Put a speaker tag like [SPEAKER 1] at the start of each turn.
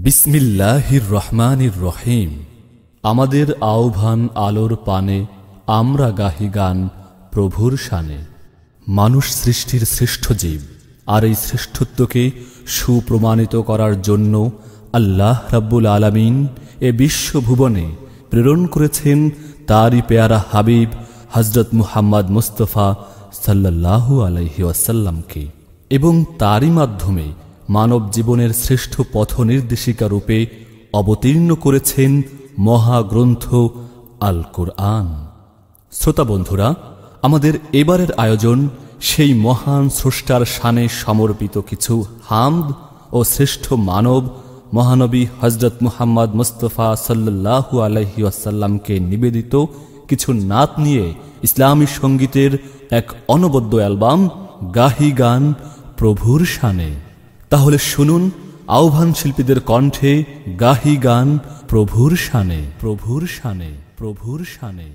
[SPEAKER 1] বিসমিল্লাহির রহমানির রহিম। আমাদের আহ্বান আলোর পানে, আমরা গাহি গান প্রভুর শানে। মানুষ সৃষ্টির শ্রেষ্ঠ জীব, আর এই শ্রেষ্ঠত্বকে সুপ্রমাণিত করার জন্য আল্লাহ রাব্বুল আলামিন এ বিশ্বভুবনে প্রেরণ করেছেন তারই পেয়ারা হাবিব হযরত মুহাম্মদ মুস্তাফা সাল্লাল্লাহু আলাইহি ওয়াসাল্লামকে, এবং তারই মাধ্যমে মানব জীবনের শ্রেষ্ঠ পথ নির্দেশিকা রূপে অবতীর্ণ করেছেন মহাগ্রন্থ আল কুরআন। শ্রোতা বন্ধুরা, আমাদের এবারের আয়োজন সেই মহান স্রষ্টার শানে সমর্পিত কিছু হামদ ও শ্রেষ্ঠ মানব মহানবী হযরত মুহাম্মদ মুস্তাফা সাল্লাল্লাহু আলাইহি ওয়াসাল্লামকে নিবেদিত কিছু নাত নিয়ে ইসলামী সঙ্গীতের এক অনবদ্য অ্যালবাম গাহি গান প্রভুর শানে। তাহলে শুনুন আহ্বান শিল্পীদের কণ্ঠে গাহি গান প্রভুর শানে, প্রভুর শানে, প্রভুর শানে।